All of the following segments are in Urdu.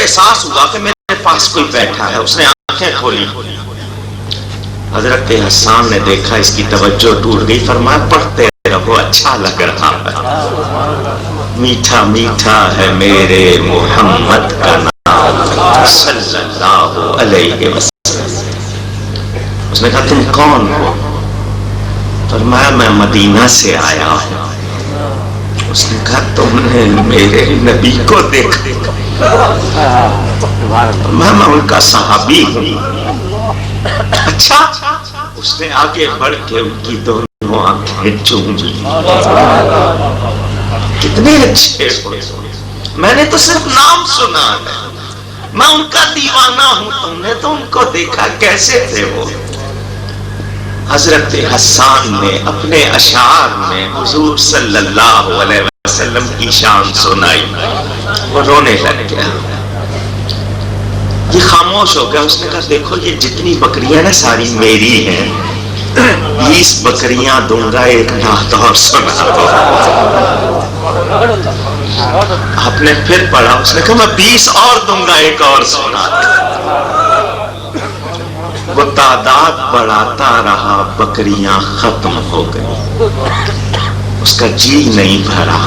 احساس ہوا کہ میرے پاس کوئی بیٹھا ہے. اس نے آنکھیں کھولی. حضرت حسان نے دیکھا اس کی توجہ ٹوٹ گئی. فرمایا پڑھتے رہو, اچھا لگ رہا ہے, میٹھا میٹھا ہے میرے محمد کا نام صلی اللہ علیہ وسلم. اس نے کہا تم کون ہو؟ فرمایا میں مدینہ سے آیا ہوں. اس نے کہا تم نے میرے نبی کو دیکھا؟ میں ان کا صحابی ہوں. اچھا. اس نے آگے بڑھ کے ان کی دونوں آنکھیں چوم لی. کتنے اچھے ہو, میں نے تو صرف نام سنا ہے, میں ان کا دیوانہ ہوں, تم نے تو ان کو دیکھا, کیسے تھے وہ؟ حضرت حسان نے اپنے اشعار میں حضور صلی اللہ علیہ وسلم کی شان سنائی. وہ رونے لگ گیا, یہ خاموش ہو گیا. اس نے کہا دیکھو یہ جتنی بکریاں نا ساری میری ہیں, 20 بکریاں دوں گا, ایک نعت اور سنا دو. آپ نے پھر پڑھا. اس نے کہا میں 20 اور دوں گا, ایک اور سنا دو. وہ تعداد بڑھاتا رہا, بکریاں ختم ہو گئی. اس کا جی نہیں بھرا,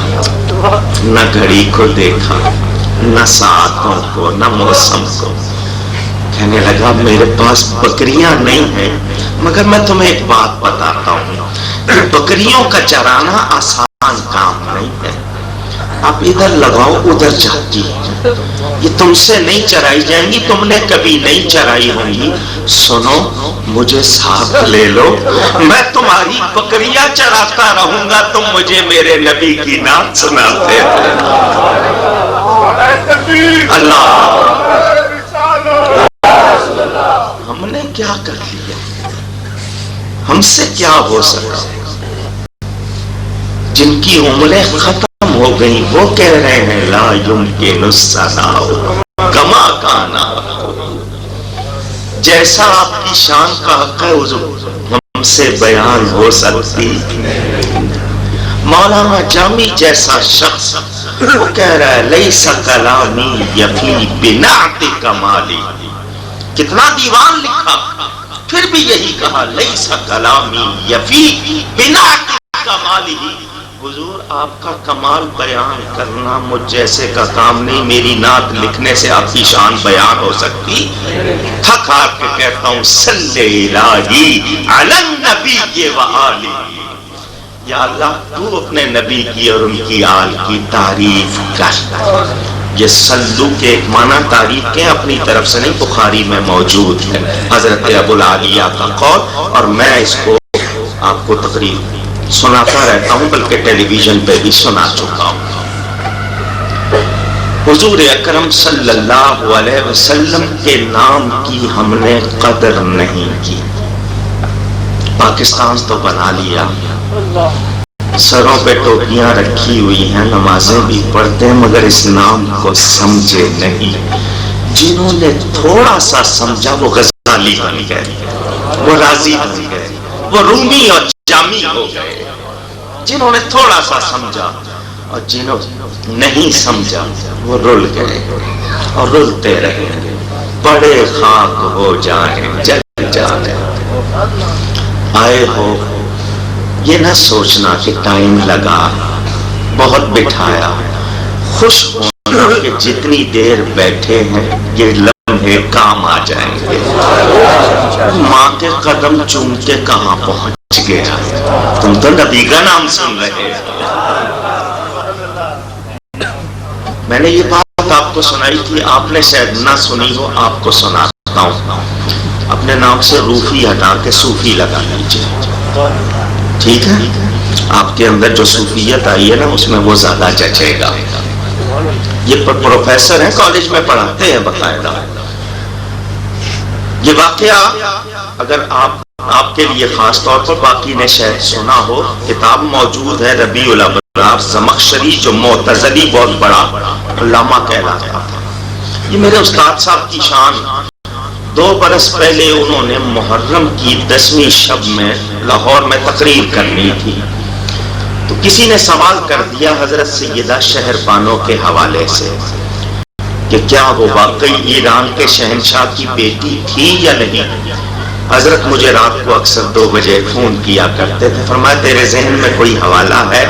نہ گھڑی کو دیکھا, نہ ساعتوں کو, نہ موسم کو. کہنے لگا میرے پاس بکریاں نہیں ہیں, مگر میں تمہیں ایک بات بتاتا ہوں, بکریوں کا چرانا آسان کام نہیں ہے. آپ ادھر لگاؤ ادھر جاتی ہیں, یہ تم سے نہیں چرائی جائیں گی, تم نے کبھی نہیں چرائی ہوں گی. سنو مجھے ساتھ لے لو, میں تمہاری بکریاں چراتا رہوں گا, تم مجھے میرے نبی کی نعت سناتے رہو. اللہ, ہم نے کیا کر لیا, ہم سے کیا ہو سکا؟ جن کی عمریں ختم ہو گئی وہ کہہ رہے ہیں لا یمکن الصلاح کما کانا. جیسا آپ کی شان کا حق ہے ہم سے بیان ہو سکتی. مولانا جامی جیسا شخص وہ کہہ رہا ہے لیس کلامی یفی بنعت کمالی. کتنا دیوان لکھا, پھر بھی یہی کہا لیس کلامی یفی بنعت کمالی. حضور آپ کا کمال بیان کرنا مجھ جیسے کا کام نہیں, میری نعت لکھنے سے آپ کی شان بیان ہو سکتی. تھک ہار کے کہتا ہوں صلی الہی علی النبی و آلہ. یا اللہ تو اپنے نبی کی اور ان کی آل کی تعریف کر. یہ صلو کے ایک معنی تعریف کے اپنی طرف سے نہیں, بخاری میں موجود ہے حضرت ابو العالیہ کا قول, اور میں اس کو آپ کو تقریر سناتا رہتا ہوں, بلکہ ٹیلی ویژن پہ بھی سنا چکا ہوں. حضور اکرم صلی اللہ علیہ وسلم کے نام کی ہم نے قدر نہیں کی. پاکستان تو بنا لیا, سروں پہ ٹوپیاں رکھی ہوئی ہیں, نمازیں بھی پڑھتے ہیں, مگر اس نام کو سمجھے نہیں. جنہوں نے تھوڑا سا سمجھا وہ غزالی بن گئے, وہ رازی بن گئے, وہ رومی اور جامی ہو گئے. جنہوں نے تھوڑا سا سمجھا اور جنہوں نہیں سمجھا وہ رل گئے اور رلتے رہے. بڑے خاک ہو جائیں جل جائیں. آئے ہو یہ نہ سوچنا کہ ٹائم لگا, بہت بٹھایا. خوش ہونا کہ جتنی دیر بیٹھے ہیں یہ لمحے کام آ جائیں گے. ماں کے قدم چوم کے کہاں پہنچ گیا, تم تو نبی کا نام سن رہے. میں نے یہ بات آپ کو سنائی تھی, آپ نے شاید نہ سنی ہو, آپ کو سناتا ہوں. اپنے نام سے روفی ہٹا کے صوفی لگا لیجیے, ٹھیک ہے؟ آپ کے اندر جو صوفیت آئی ہے نا اس میں وہ زیادہ جچے گا. یہ پروفیسر ہیں, کالج میں پڑھاتے ہیں باقاعدہ. یہ واقعہ اگر آپ کے لیے خاص طور پر, باقی نے شاید سنا ہو, کتاب موجود ہے ربیع الابرار زمخشری, جو معتزلی بہت بڑا علامہ کہلاتا تھا. یہ میرے استاد صاحب کی شان. 2 برس پہلے انہوں نے محرم کی 10ویں شب میں لاہور میں تقریر کرنی تھی, تو کسی نے سوال کر دیا حضرت سیدہ شہر بانو کے حوالے سے. کہ کیا وہ واقعی ایران کے شہنشاہ کی بیٹی تھی یا نہیں؟ حضرت مجھے رات کو اکثر 2 بجے فون کیا کرتے تھے، فرمایا تیرے ذہن میں کوئی حوالہ ہے؟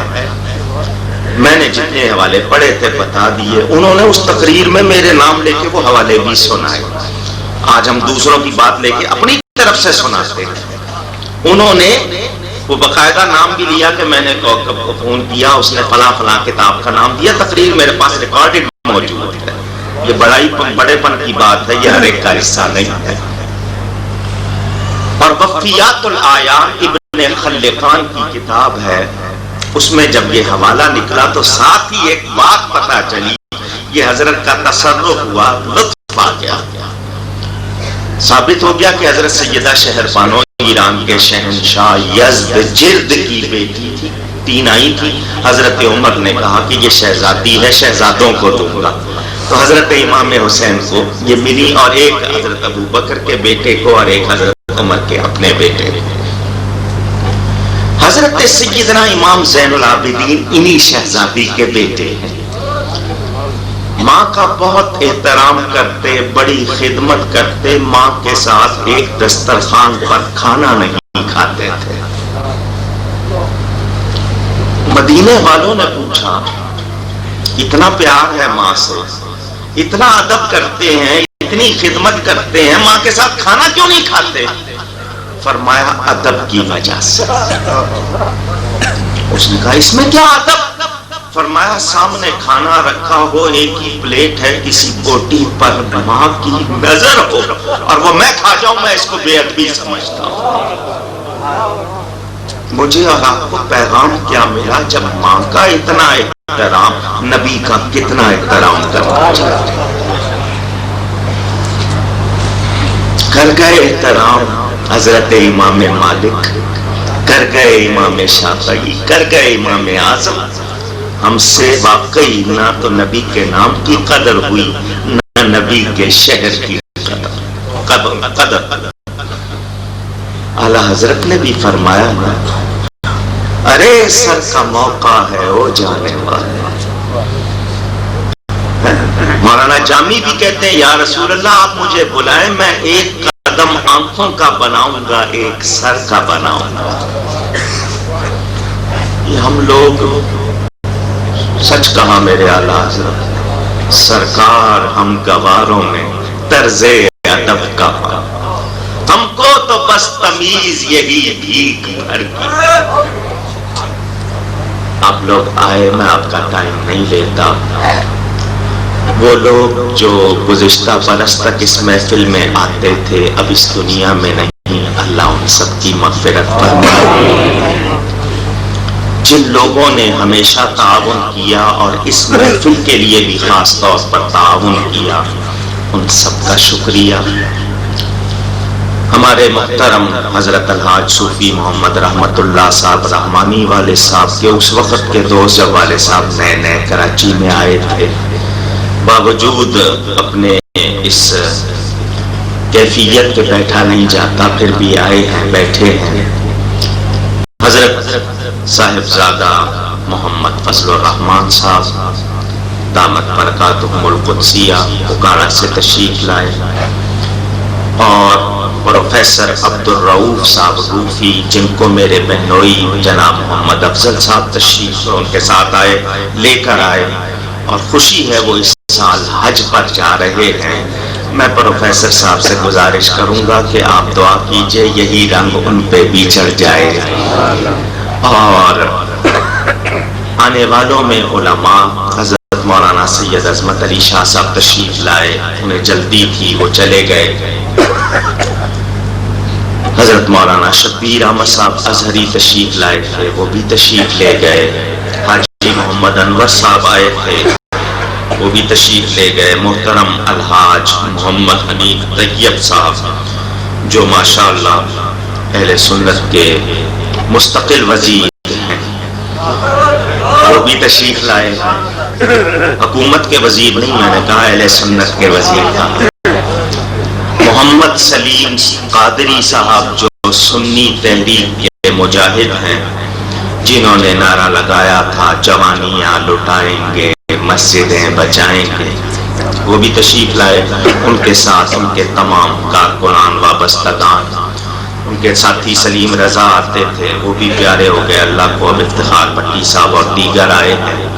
میں نے جتنے حوالے پڑھے تھے بتا دیے. انہوں نے اس تقریر میں میرے نام لے کے وہ حوالے بھی سنائے. آج ہم دوسروں کی بات لے کے اپنی طرف سے سناتے ہیں. انہوں نے وہ باقاعدہ نام بھی لیا کہ میں نے فون کیا، اس نے فلاں فلاں کتاب کا نام دیا. تقریر میرے پاس ریکارڈڈ موجود ہے. یہ بڑے پن کی بات ہے، یہ ہر ایک کا حصہ نہیں ہے. اور وفیات الآیان ابن خلقان کی کتاب ہے، اس میں جب یہ حوالہ نکلا تو ساتھ ہی ایک بات پتہ چلی، یہ حضرت کا تصرف ہوا، لطف آ گیا. ثابت ہو گیا کہ حضرت سیدہ شہربانو ایران کے شہنشاہ یزدجرد کی بیٹی تھی. 3 آئی تھی. حضرت عمر نے کہا کہ یہ شہزادی ہے، شہزادوں کو دوں گا. تو حضرت امام حسین کو یہ ملی، اور ایک حضرت ابو بکر کے بیٹے کو، اور ایک حضرت عمر کے اپنے بیٹے. حضرت سیدنا امام زین العابدین انہی شہزادی کے بیٹے ہیں. ماں کا بہت احترام کرتے، بڑی خدمت کرتے، ماں کے ساتھ ایک دسترخوان پر کھانا نہیں کھاتے تھے. مدینے والوں نے پوچھا، اتنا پیار ہے ماں سے، اتنا ادب کرتے ہیں، اتنی خدمت کرتے ہیں، ماں کے ساتھ کھانا کیوں نہیں کھاتے؟ فرمایا ادب کی وجہ سے. اس نے کہا اس میں کیا ادب؟ فرمایا سامنے کھانا رکھا ہو، ایک ہی پلیٹ ہے، کسی بوٹی پر ماں کی نظر ہو اور وہ میں کھا جاؤں، میں اس کو بے ادبی سمجھتا ہوں. مجھے اور آپ کو پیغام کیا ملا؟ جب ماں کا اتنا احترام، نبی کا کتنا احترام کرنا چاہیے. کر گئے احترام حضرت امام مالک، کر گئے امام شافعی، کر گئے امام اعظم. ہم سے واقعی نہ تو نبی کے نام کی قدر ہوئی، نہ نبی کے شہر کی قدر. اعلیٰ حضرت نے بھی فرمایا نا، ارے سر کا موقع ہے او جانے والے. مولانا جامی بھی کہتے ہیں یا رسول اللہ آپ مجھے بلائیں، میں ایک قدم آنکھوں کا بناؤں گا، ایک سر کا بناؤں گا. یہ ہم لوگ، سچ کہا میرے اعلیٰ حضرت سرکار، ہم گواروں میں طرز ادب کہا، ہم کو تو بس تمیز یہی بھیک بھر کی. آپ لوگ آئے، میں آپ کا ٹائم نہیں لیتا. وہ لوگ جو گزشتہ برس تک اس محفل میں آتے تھے اب اس دنیا میں نہیں، اللہ ان سب کی مغفرت فرمائے. جن لوگوں نے ہمیشہ تعاون کیا اور اس محفل کے لیے بھی خاص طور پر تعاون کیا، ان سب کا شکریہ. ہمارے محترم حضرت الحاج صوفی محمد رحمت اللہ صاحب رحمانی والے صاحب کے اس وقت کے دوست، جب والے صاحب نئے نئے کراچی میں آئے تھے، باوجود اپنے اس کیفیت پہ بیٹھا نہیں جاتا، پھر بھی آئے ہیں، بیٹھے ہیں. حضرت صاحبزادہ محمد فضل الرحمان صاحب دامت برکاتہم القدسیہ بکارا سے تشریف لائے، اور پروفیسر عبد الرؤوف صاحب روفی، جن کو میرے بہنوئی جناب محمد افضل صاحب تشریف ان کے ساتھ آئے، لے کر آئے. اور خوشی ہے وہ اس سال حج پر جا رہے ہیں. میں پروفیسر صاحب سے گزارش کروں گا کہ آپ دعا کیجئے یہی رنگ ان پہ بھی چڑھ جائے. اور آنے والوں میں علماء، حضرت مولانا سید عظمت علی شاہ صاحب تشریف لائے، انہیں جلدی تھی وہ چلے گئے. حضرت مولانا شبیر احمد صاحب ازہری تشریف لائے تھے، وہ بھی تشریف لے گئے. حاجی محمد انور صاحب آئے تھے، وہ بھی تشریف لے گئے. محترم الحاج محمد حنیف طیب صاحب جو ماشاءاللہ اہل سنت کے مستقل وزیر ہیں، وہ بھی تشریف لائے. حکومت کے وزیر نہیں، میں نے کہا اہل سنت کے وزیر تھا. محمد سلیم قادری صاحب جو سنی تحریک کے مجاہد ہیں، جنہوں نے نعرہ لگایا تھا جوانیاں لٹائیں گے مسجدیں بچائیں گے، وہ بھی تشریف لائے، ان کے ساتھ ان کے تمام کارکنان وابستگان، ان کے ساتھی سلیم رضا آتے تھے، وہ بھی پیارے ہو گئے اللہ کو، اب افتخار بھٹی صاحب اور دیگر آئے ہیں،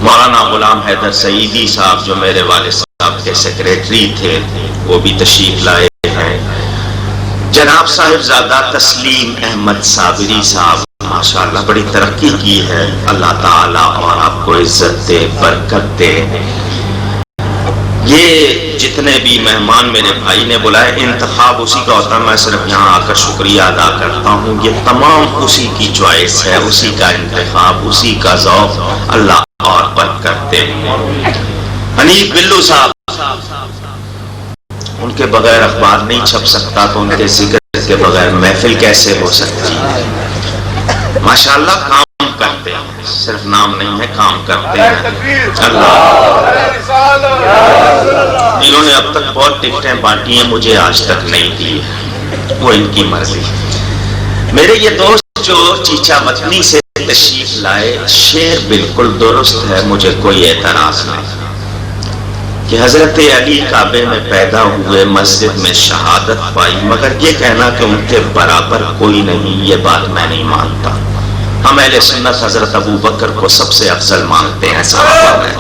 مولانا غلام حیدر سعیدی صاحب جو میرے والد صاحب کے سیکریٹری تھے وہ بھی تشریف لائے ہیں، جناب صاحبزادہ تسلیم احمد صابری صاحب ماشاءاللہ بڑی ترقی کی ہے، اللہ تعالیٰ اور آپ کو عزت دے، برکت دے۔ یہ جتنے بھی مہمان میرے بھائی نے بلائے، انتخاب اسی کا ہوتا ہے، میں صرف یہاں آ کر شکریہ ادا کرتا ہوں، یہ تمام اسی کی چوائس ہے، اسی کا انتخاب، اسی کا ذوق، اللہ اور برکت دے۔ حنیف بلو صاحب، ان کے بغیر اخبار نہیں چھپ سکتا، تو ان کے ذکر کے بغیر محفل کیسے ہو سکتی ہے؟ ماشاءاللہ کام کرتے ہیں، صرف نام نہیں ہے، کام کرتے ہیں۔ اللہ، انہوں نے اب تک بہت ٹکٹیں بانٹی ہیں، مجھے آج تک نہیں دی ہے، وہ ان کی مرضی۔ میرے یہ دوست جو چیچا متنی سے تشریف لائے، شعر بالکل درست ہے، مجھے کوئی اعتراض نہیں کہ حضرت علی کعبے میں پیدا ہوئے، مسجد میں شہادت پائی، مگر یہ کہنا کہ ان کے برابر کوئی نہیں، یہ بات میں نہیں مانتا۔ ہم اہل سنت حضرت ابو بکر کو سب سے افضل مانتے ہیں صحابہ میں،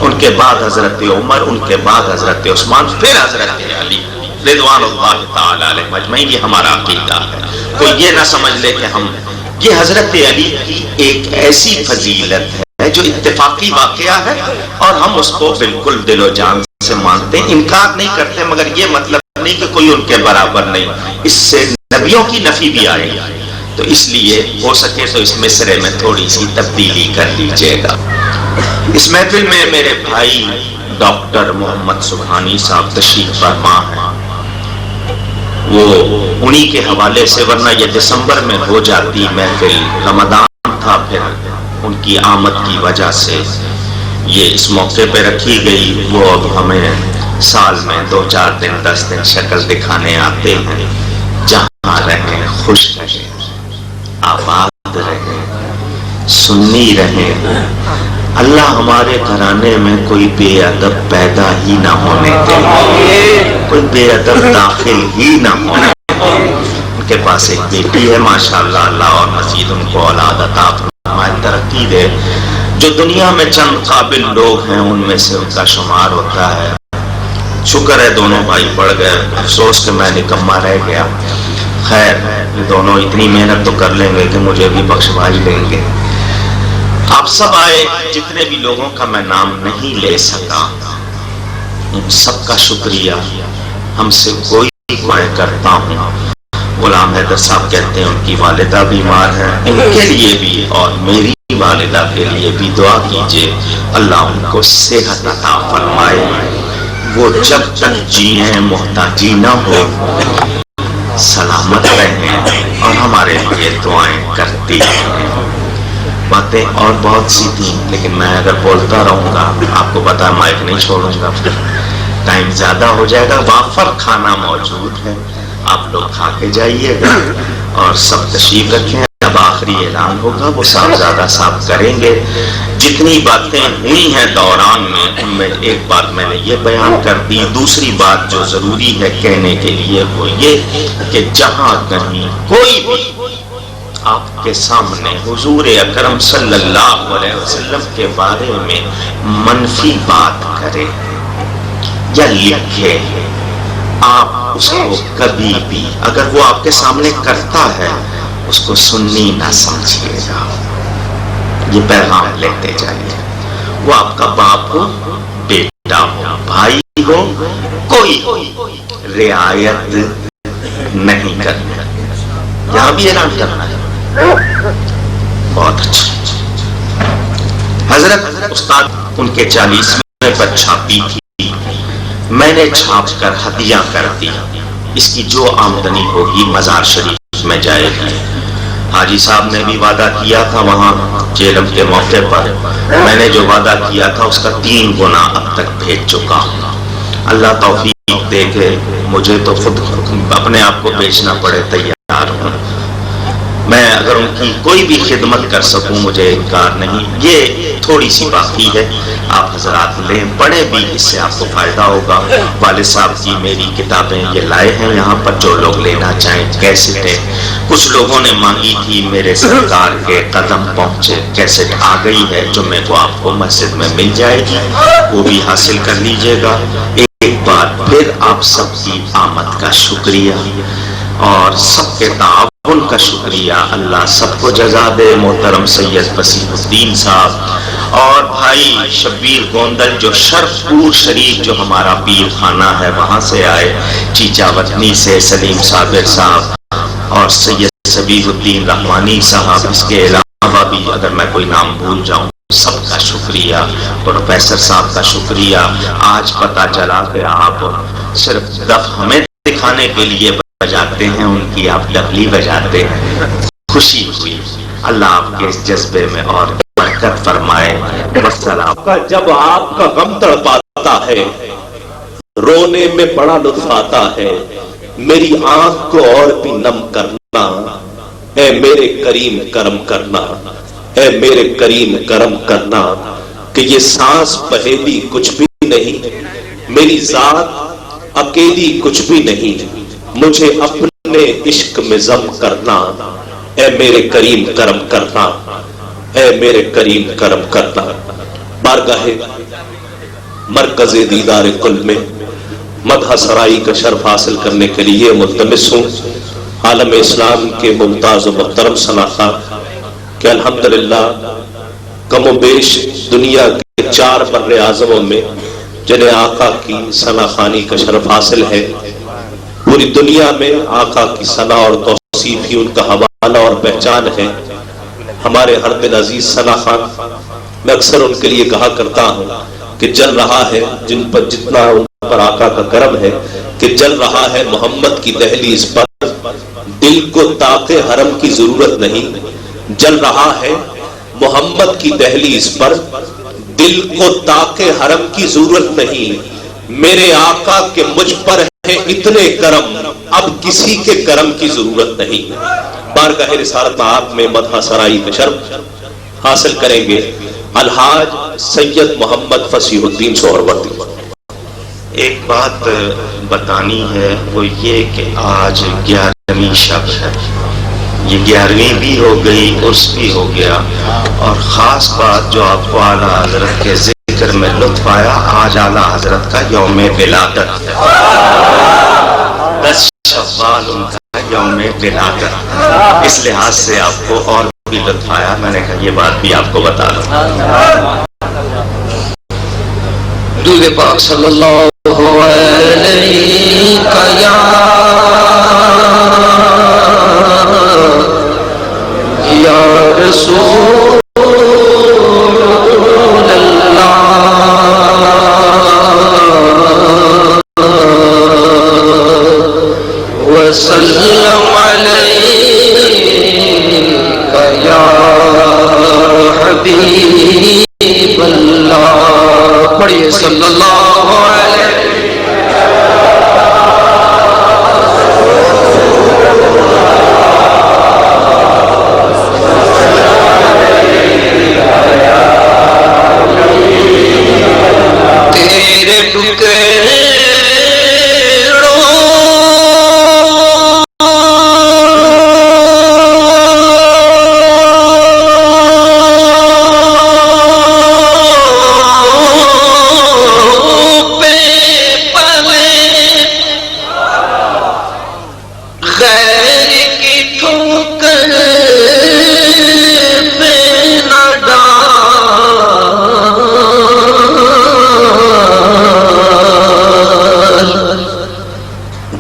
ان کے بعد حضرت عمر، ان کے بعد حضرت عثمان، پھر حضرت علی رضوان اللہ تعالی علیہ مجمعین، یہ ہمارا عقیدہ ہے۔ کوئی یہ نہ سمجھ لے کہ ہم، یہ حضرت علی کی ایک ایسی فضیلت ہے جو اتفاقی واقعہ ہے اور ہم اس کو بالکل دل و جان سے مانتے ہیں، انکار نہیں کرتے، مگر یہ مطلب نہیں کہ کوئی ان کے برابر نہیں، اس سے نبیوں کی نفی بھی آئے گی، تو اس لیے ہو سکے تو اس مصرے میں تھوڑی سی تبدیلی کر لیجئے گا۔ اس محفل میں میرے بھائی ڈاکٹر محمد سبحانی صاحب تشریف فرما ہیں، وہ انہی کے حوالے سے، ورنہ یہ دسمبر میں ہو جاتی محفل، رمضان تھا، پھر ان کی آمد کی وجہ سے یہ اس موقع پہ رکھی گئی، وہ اب ہمیں سال میں 2-4 دن 10 دن شکل دکھانے آتے ہیں۔ جہاں رہیں خوش رہیں، آباد رہیں، سنی رہیں، اللہ ہمارے گھرانے میں کوئی بے ادب پیدا ہی نہ ہونے دے، کوئی بے ادب داخل ہی نہ ہونے دے۔ ان کے پاس ایک بیٹی ہے ماشاءاللہ، اللہ اور مزید ان کو اولاد عطا فرمائے، ترقی دے۔ جو دنیا میں چند قابل لوگ ہیں ان میں سے ان کا شمار ہوتا ہے۔ شکر ہے دونوں بھائی پڑھ گئے، افسوس کہ میں نکما رہ گیا۔ خیر، یہ دونوں اتنی محنت تو کر لیں گے کہ مجھے بھی بخشوا ہی لیں گے۔ آپ سب آئے، جتنے بھی لوگوں کا میں نام نہیں لے سکا، ان سب کا شکریہ، ہم سے کوئی میں کرتا ہوں۔ غلام حیدر صاحب کہتے ہیں ان کی والدہ بیمار ہیں، ان کے لیے بھی اور میری والدہ کے لیے بھی دعا کیجئے، اللہ ان کو صحت عطا فرمائے، وہ جب تک جیئیں محتاجی نہ ہو، سلامت رہیں اور ہمارے لیے دعائیں کرتی رہیں۔ باتیں اور بہت سی تھیں، لیکن میں اگر بولتا رہوں گا، آپ کو پتا مائک نہیں چھوڑوں گا، پھر ٹائم زیادہ ہو جائے گا۔ وافر کھانا موجود ہے، آپ لوگ کھا کے جائیے گا اور سب تشریف رکھیں۔ اب آخری اعلان ہوگا، وہ صاحبزادہ صاحب کریں گے۔ جتنی باتیں ہوئی ہیں دوران میں، ان میں ایک بات میں نے یہ بیان کر دی، دوسری بات جو ضروری ہے کہنے کے لیے وہ یہ کہ جہاں کہیں کوئی بھی آپ کے سامنے حضور اکرم صلی اللہ علیہ وسلم کے بارے میں منفی بات کرے یا لکھے، آپ اس کو کبھی بھی، اگر وہ آپ کے سامنے کرتا ہے، اس کو سنی نہ سمجھیے گا، یہ پیغام لیتے جائیے۔ وہ آپ کا باپ ہو، بیٹا ہو، بھائی ہو، کوئی رعایت نہیں کرنا، یہاں بھی اعلان کرنا ہے۔ بہت اچھا، حضرت استاد ان کے 40ویں پر چھاپی تھی، میں نے چھاپ کر ہدیہ کر دی، اس کی جو آمدنی ہوگی مزار شریف میں جائے گی۔ حاجی صاحب نے بھی وعدہ کیا تھا وہاں چیلم کے موقع پر، میں نے جو وعدہ کیا تھا اس کا 3 گنا اب تک بھیج چکا ہوں۔ اللہ توفیق دے کے مجھے تو خود اپنے آپ کو بیچنا پڑے تیار ہوں۔ میں اگر ان کی کوئی بھی خدمت کر سکوں مجھے انکار نہیں. یہ تھوڑی سی باقی ہے، آپ حضرات لیں، پڑھیں بھی، اس سے آپ کو فائدہ ہوگا. والد صاحب کی میری کتابیں یہ لائے ہیں یہاں پر، جو لوگ لینا چاہیں. کیسٹیں کچھ لوگوں نے مانگی تھی، میرے سرکار کے قدم پہنچے کیسٹ آ گئی ہے، جمعے کو آپ کو مسجد میں مل جائے گی، وہ بھی حاصل کر لیجئے گا. ایک بار پھر آپ سب کی آمد کا شکریہ اور سب کے تعاون کا شکریہ. اللہ سب کو جزا دے. محترم سید وسیم الدین صاحب اور بھائی شبیر گوندل جو شرف پور شریف جو ہمارا پیر خانہ ہے وہاں سے آئے، چیچا وطنی سے سلیم صابر صاحب اور سید سبیح الدین رحمانی صاحب. اس کے علاوہ بھی اگر میں کوئی نام بھول جاؤں سب کا شکریہ. پروفیسر صاحب کا شکریہ. آج پتہ چلا کہ آپ صرف دف ہمیں دکھانے کے لیے بجاتے ہیں، ان کی آپ ڈبلی بجاتے ہیں. خوشی ہوئی. اللہ آپ کے اس جذبے میں اور برکت فرمائے. والسلام. جب آپ کا غم تڑپاتا ہے رونے میں بڑا لطف آتا ہے، میری آنکھ کو اور بھی نم کرنا، اے میرے کریم کرم کرنا، اے میرے کریم کرم کرنا. کہ یہ سانس پہیلی کچھ بھی نہیں، میری ذات اکیلی کچھ بھی نہیں، مجھے اپنے عشق میں ضم کرنا، اے میرے کریم کرم کرنا، اے میرے کریم کرم کرنا. بارگاہ مرکز دیدار کل میں مدح سرائی کا شرف حاصل کرنے کے لیے ملتمس ہوں عالم اسلام کے ممتاز و محترم صنعت کہ الحمدللہ کم و بیش دنیا کے 4 بر اعظموں میں جنہیں آقا کی ثنا خوانی کا شرف حاصل ہے، پوری دنیا میں آقا کی ثنا اور توصیف ہی ان کا حوالہ اور پہچان ہے. ہمارے ہر دل عزیز ثنا خان، میں اکثر ان کے لیے کہا کرتا ہوں کہ جل رہا ہے جن پر جتنا ان پر آقا کا کرم ہے، کہ جل رہا ہے محمد کی دہلیز پر، دل کو طاق حرم کی ضرورت نہیں. جل رہا ہے محمد کی دہلیز پر، دل کو طاق حرم کی ضرورت نہیں. میرے آقا کے مجھ پر ہے اتنے کرم، اب کسی کے کرم کی ضرورت نہیں. بارگاہ رسالت آپ میں مدح سرائی کا شرف حاصل کریں گے الحاج سید محمد فصیح الدین سہروردی. ایک بات بتانی ہے، وہ یہ کہ آج 11ویں شب ہے. یہ 11ویں بھی ہو گئی، عرس بھی ہو گیا. اور خاص بات جو آپ کو اعلیٰ حضرت کے ذکر میں لطف آیا، آج اعلیٰ حضرت کا یوم ولادت ہے. 10 شوال ان کا یوم ولادت. اس لحاظ سے آپ کو اور بھی لطف آیا. میں نے کہا یہ بات بھی آپ کو بتا دوں. درود پاک صلی اللہ علیہ یا رسول اللہ وسلم علیہ یا حبیب اللہ. پڑھیے صلی اللہ علیہ تیرے ٹکڑوں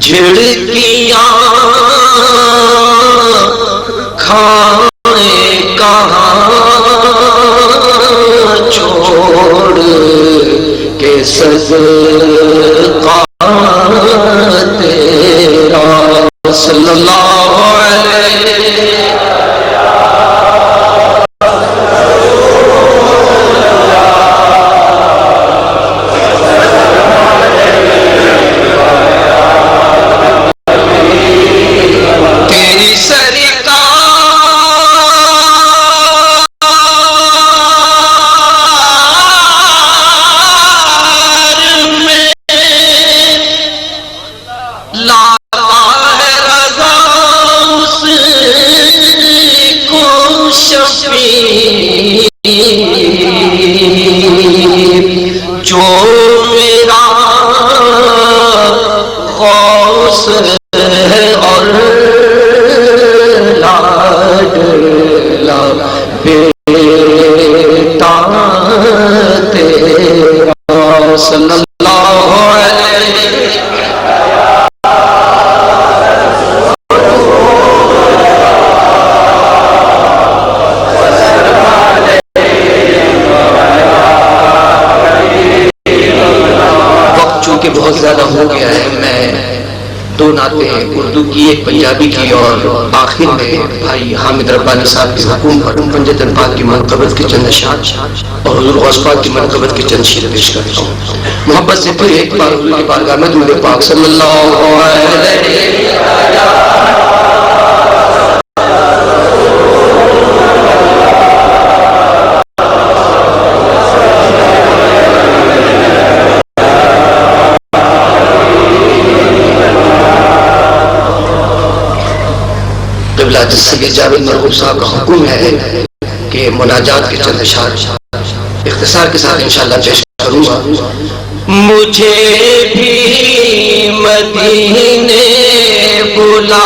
جھڑکیاں کھائے کہاں چھوڑ کے صدقہ تیرا صلی اللہ علیہ. تیری سرکار غوث ہے اور لاڈلا بیٹا تیرا صلی اللہ علیہ کہ بہت زیادہ ہو گیا ہے. میں دو نعتیں اردو کی ایک پنجابی کی اور آخر میں بھائی حامد ربانی صاحب کے حکم پر پنجتن پاک کی منقبت کے چند اشعار اور حضور غوث پاک کی منقبت کے چند شعر پیش کرتا ہوں. محبت سے پھر ایک بار حضور کی بارگاہ میں درود پاک صلی اللہ علیہ سید جاوید مرغوب صاحب کا حکم ہے کہ مناجات کے چند اشعار اختصار کے ساتھ انشاءاللہ پیش کروں گا. مجھے بھی مدینے بلا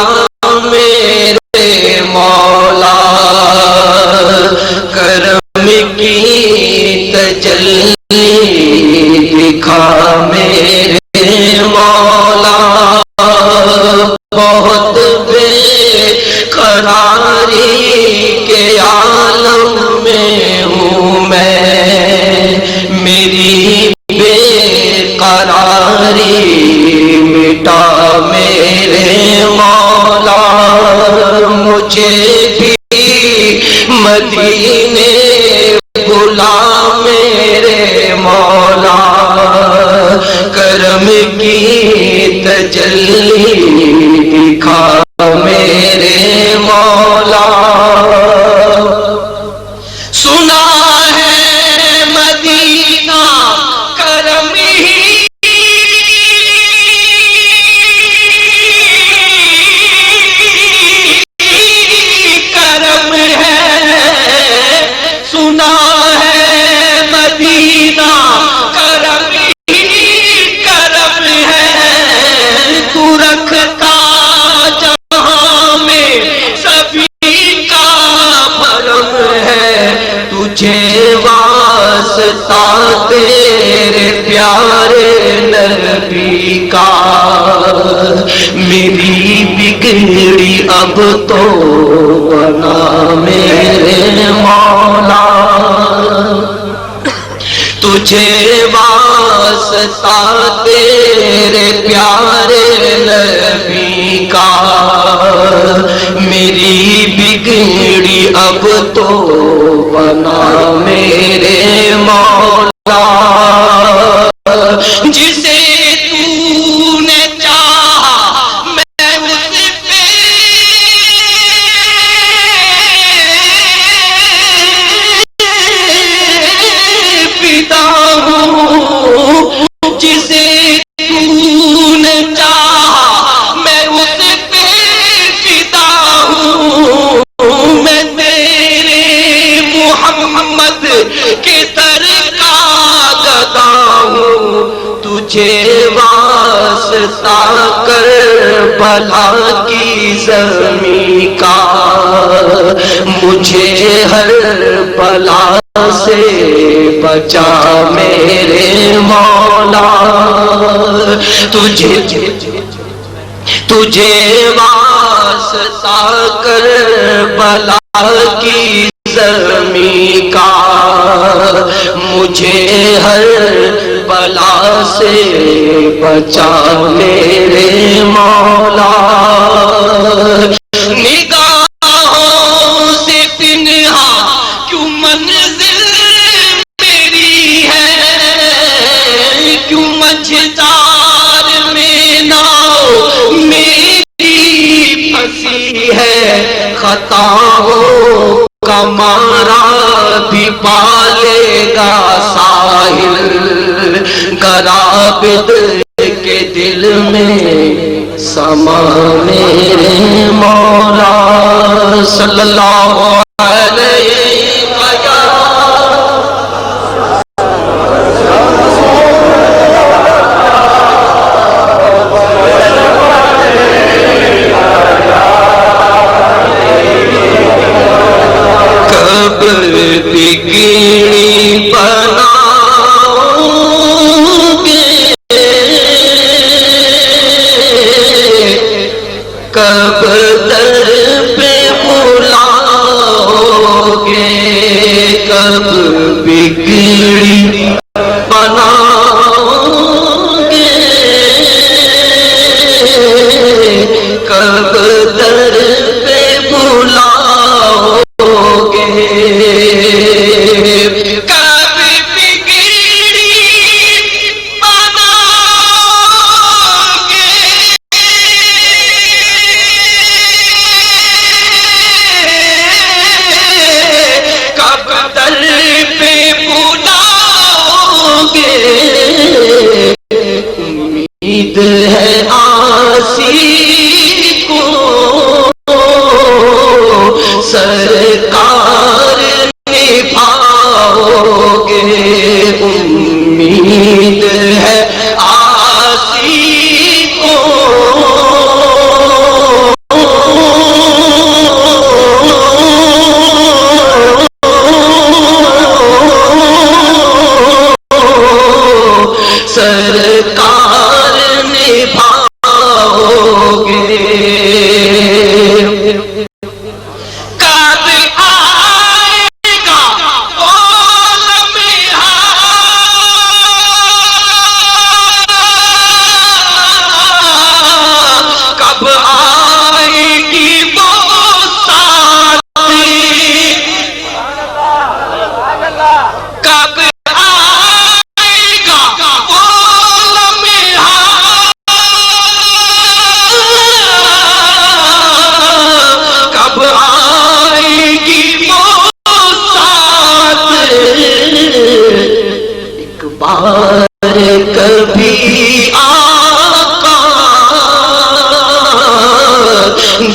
میرے مولا کرم کی تجلی دکھا میرے مولا بہت قراری کے عالم میں ہوں میں میری بے قراری مٹا میرے مولا مجھے بھی مدینے بلا میرے مولا کرم کی تجلی دکھا میرے مولا سنا ہے مدینہ کرم ہی کرم ہے سنا ہے مدینہ کرم ہی کرم ہے تو رکھتا تجھے واسطہ تیرے پیارے نبی کا میری بگڑی اب تو بنا میرے مولا تجھے واسطہ تیرے پیارے نبی کا میری بگڑی اب تو بنا میرے مولا جسے تو نے چاہا میں اس پہ فدا ہوں جسے تو نے چاہا میں اس پہ فدا ہوں میں تیرے محمد کے در کا گدا ہوں تجھے واسطہ کربلا کی زمین کا مجھے ہر بلا سے بچا میرے مولا تجھے واسطہ کربلا کی زمین کا مجھے ہر بلا سے بچا میرے مولا نگاہوں سے پنہا کیوں منزل میری ہے کیوں مجھدار میں ناؤ میری پھنسی ہے خطاؤں کا مارا بھی پالے گا ساحل گرابد کے دل میں سما میرے مولا صلی اللہ علیہ وسلم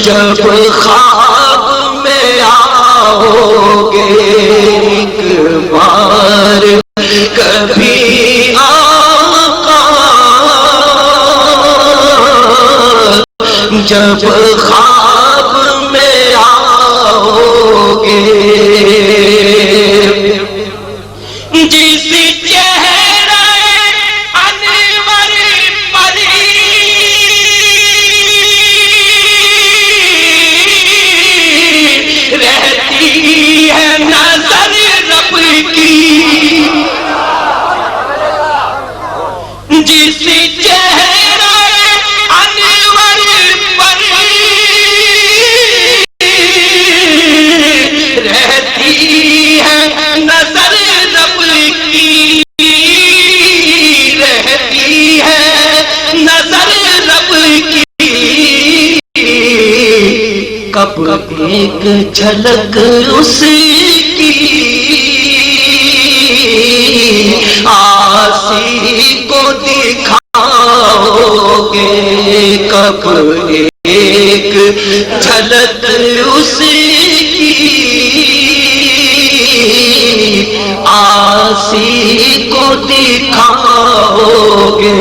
جب خواب میں آؤ گے ایک بار کبھی آقا، جب خواب میں آؤ گے جس چہرے انور پر رہتی ہے نظر رب کی، جس چہرے انور پر رہتی ہے نظر رب کی، رہتی ہے نظر رب کی، کب ایک جھلک اس کی آسی کو دکھاؤ گے، کب ایک جھلک اس کی آسی کو دکھاؤ گے،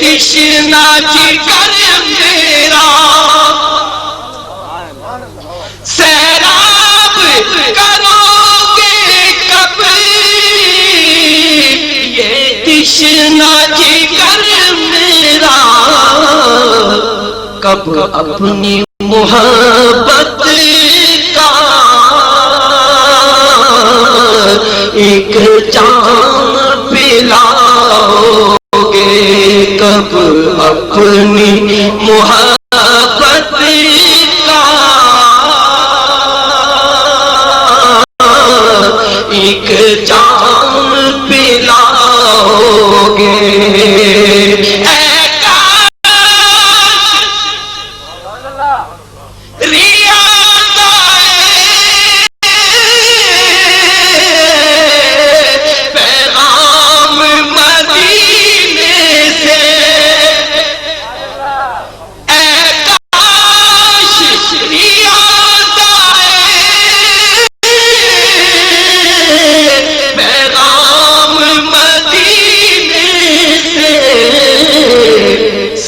تشنا جگر میرا سیراب کرو گے کب، یہ تشنا جگر میرا کب اپنی محبت کا ایک جام پلاؤ گے، کب اپنی محبت کا ایک جام پلاؤ گے، اے کاش پیغام مدینے سے، اے کاش ریاض پیغام مدینے سے،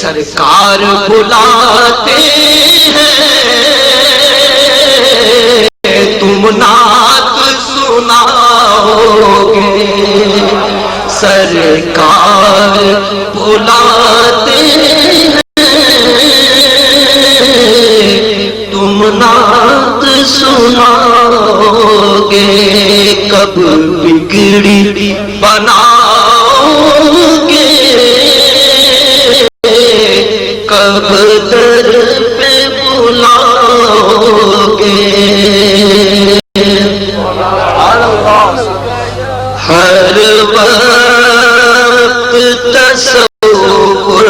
سرکار بلاتے ہیں تم نعت سناؤ گے، سرکار بلاتے ہیں تم نعت سناؤ گے، کب بگڑی بناؤ گے، کب در پہ بلاؤ گے، ہر وقت تصور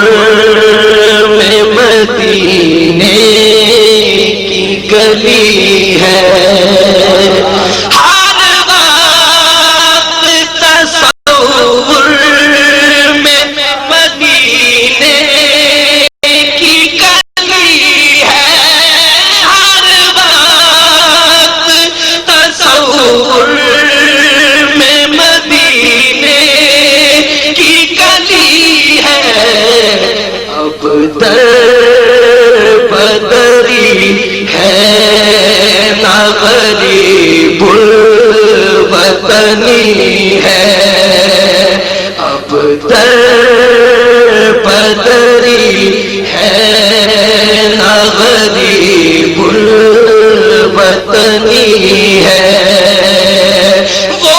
میں مدینے کی گلی ہے، ہر وقت تصور میں مدینے کی گلی ہے، ہر وقت تصور میں مدینے کی گلی ہے، اب در بدری ہے نہ غریب الوطنی ہے، اب در بدری ہے نہ غریب الوطنی ہے، وہ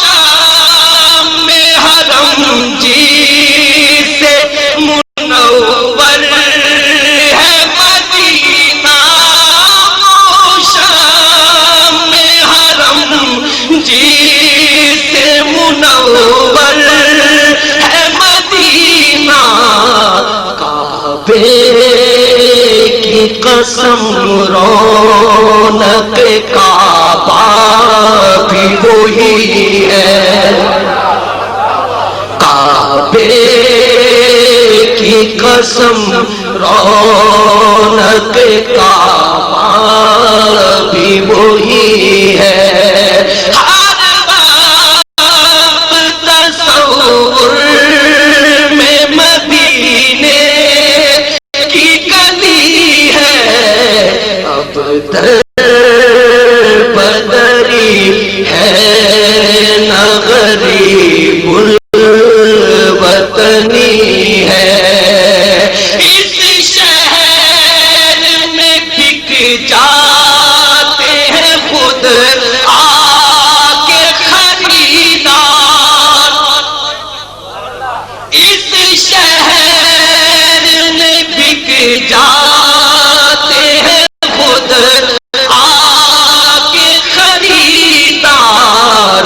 شام میں حرم جی سے منور ہے مدینہ، وہ شام میں حرم جی سے منور ہے مدینہ، کعبے کی قسم رونق کعبہ بھی وہی ہے، کعبے کی قسم رونق کعبہ بھی وہی ہے، ہر وقت تصور میں مدینے کی گلی ہے، اب در بدری ہے نہ غریب الوطنی ہے، اس شہر میں بک جاتے ہیں خود آ کے خریدار، اس شہر میں بک جاتے ہیں خود آ کے خریدار،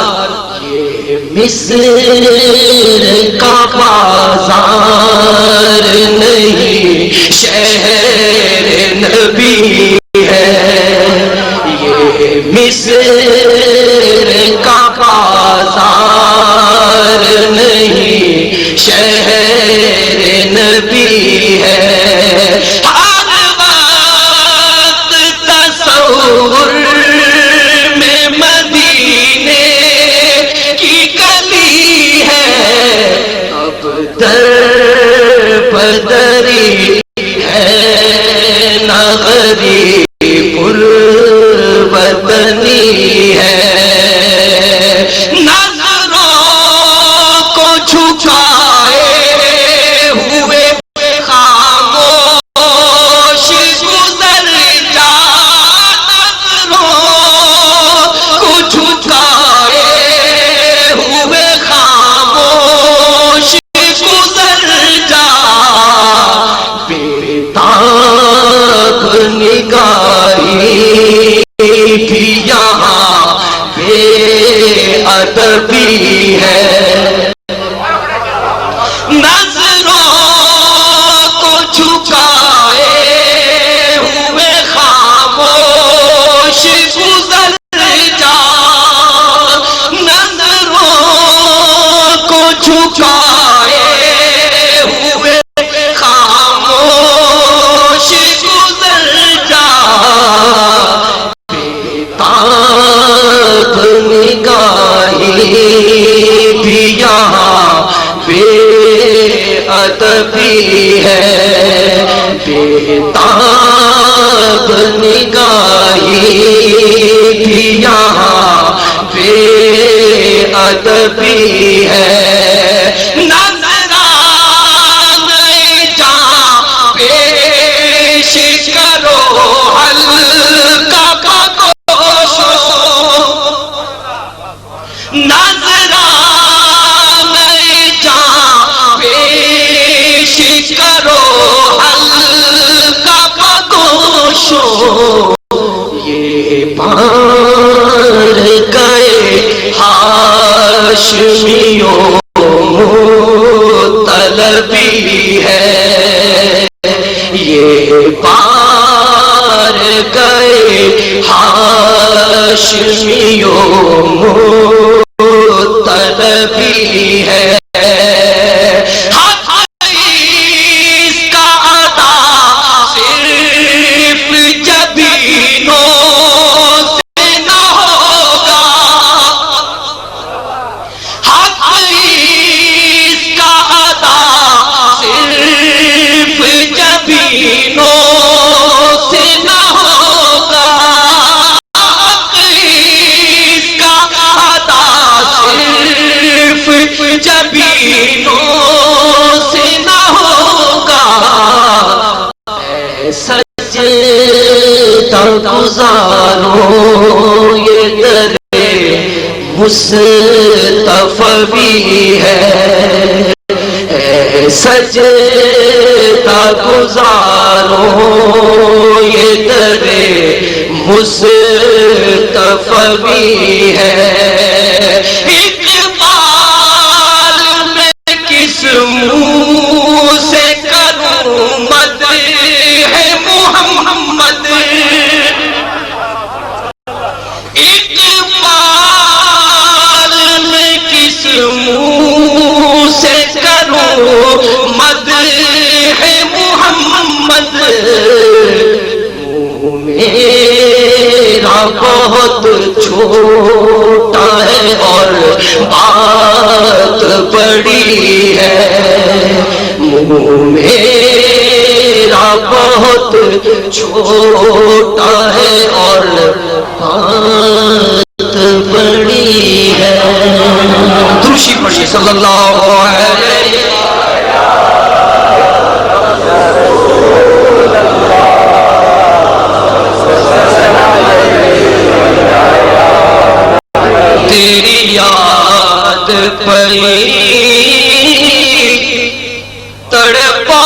یہ مصر کا بازار نہیں شہر نبی ہے، یہ مصر کا بازار نہیں شہر نبی ہے، ہر وقت تصور میں مدینے کی گلی ہے، اب در بدری ہے نہ غریب الوطنی ہے، نظروں کو جھکائے ہوئے خاموش گزر جا، نظروں کو جھکائے ہوئے خاموش گزر جا، بےتاب نگاہی بھی یہاں بے ادبی ہے، نظروں کو جھکائے ہوئے خاموش گزر جا، نظروں کو جھکائے ہوئے خاموش گزر جا، بےتاب نگاہی بھی یہاں بے ادبی ہے، بےتاب نگاہی بھی یہاں بے ادبی ہے، نظرانے جاں پیش کرو ہلکا پدوشو، نظرانے جاں پیش کرو ہلکا پدوشو، یہ بار گئے ہاشمیوں طلبی ہے، یہ بار گئے ہاشمیوں طلبی ہے، حدیث کا ادا صرف جبینوں سے نہ ہوگا، حدیث کا ادا صرف جبینوں سے نہ ہوگا، حدیث کا ادا صرف جبینوں سے نہ ہوگا، سجدہ گزارو یہ در مصطفی ہے، سجدہ گزارو یہ در مصطفی ہے، اقبال میں کس منہ سے کروں مدح محمد، بہت چھوٹا ہے اور بات بڑی ہے، منہ میرا بہت چھوٹا ہے اور بات بڑی ہے۔ درشی پڑھیے صلی اللہ علیہ تیری یاد پڑی تڑپا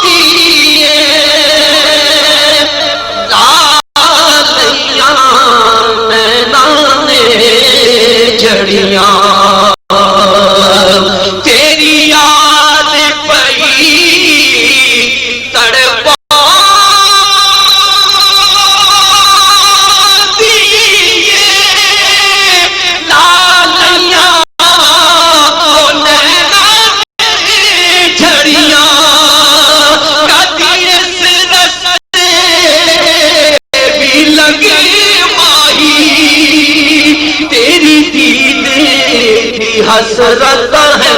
دیے لالیاں میدان جڑیاں، تیری یاد پڑی تڑپا حسرت ہے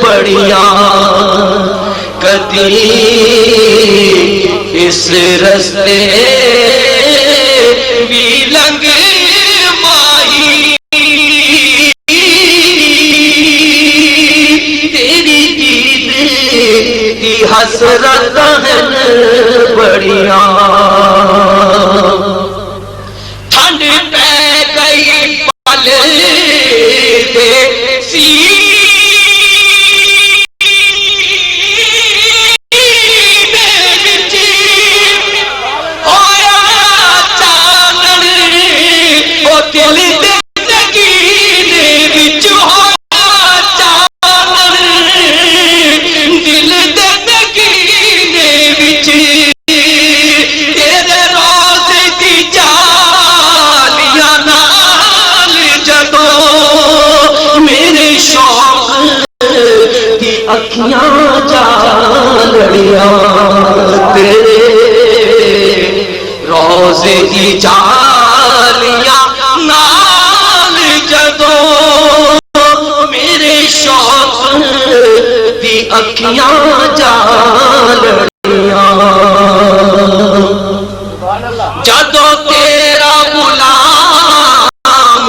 بڑیاں، کدی اس رستے بھی لنگ ماہی، تیری دید کی حسرت ہے بڑیاں، ٹھنڈ پہ گئی پل اکھیاں جالڑیاں تیرے روزے کی جالیاں نال جدوں میرے شوق دی اکھیاں جالڑیاں، جدوں تیرا غلام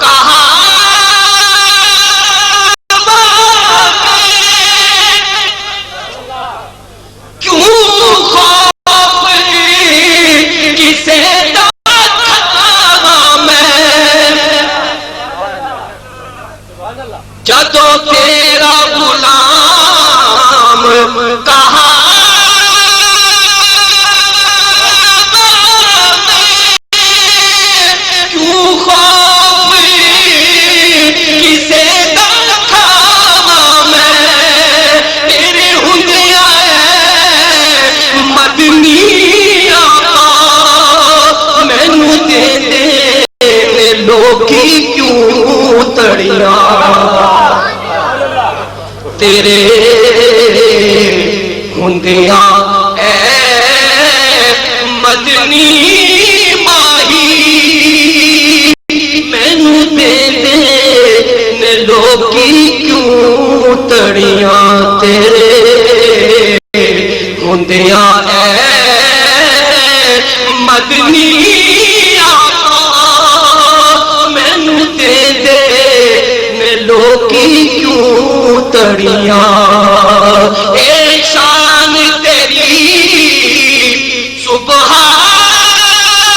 کہا جدوں تیرا غلام کہا کیوں خوف کسے دا کھاوا میں، تیرے ہندیاں مدنی آقا مینوں دے دے لوکی کیوں تڑیاں، تیرے ہندیاں اے مدنی ماہی مینوں دے دے نے لوکی کیوں تڑیاں، تیرے ہندیاں اے مدنی آقا مینوں دے دے نے لوکی کیوں تڑیاں، اے شان تیری سبحان اللہ،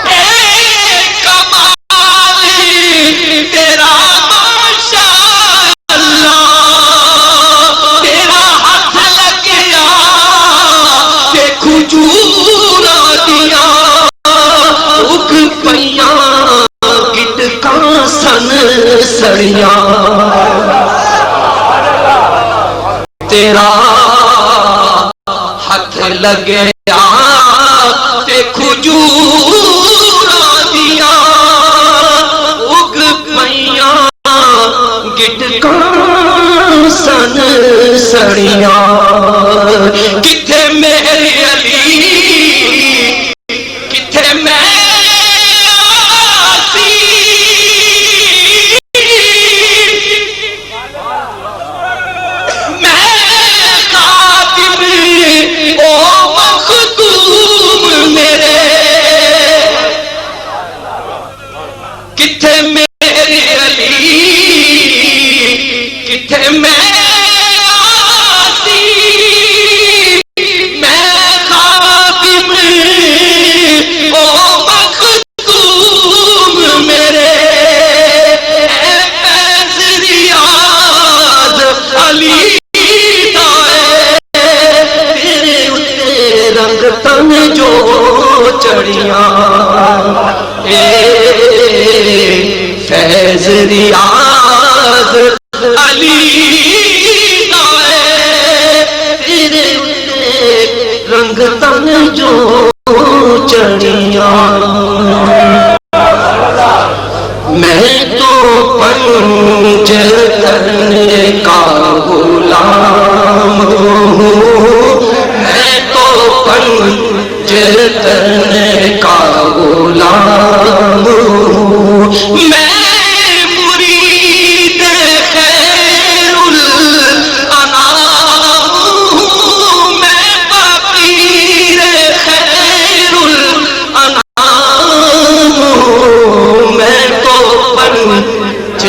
اے کمال تیرا ماشاء اللہ، تیرا ہاتھ لگیا تے کھجوراں دیاں اگ پیاں گٹکاں سن سڑیاں، تیرا ہاتھ لگیا تے کھجوراں دیاں اگ پیاں گٹکاں سن سڑیاں، کتھے ریاض علی آئے تیرے رنگ تن جو چڑیا میں تو پنج کرنے کا غلام ہوں میں تو پنج کرنے کا غلام ہوں میں مرید خیر الانام ہوں میں فقیر خیر الانام ہوں میں تو پنج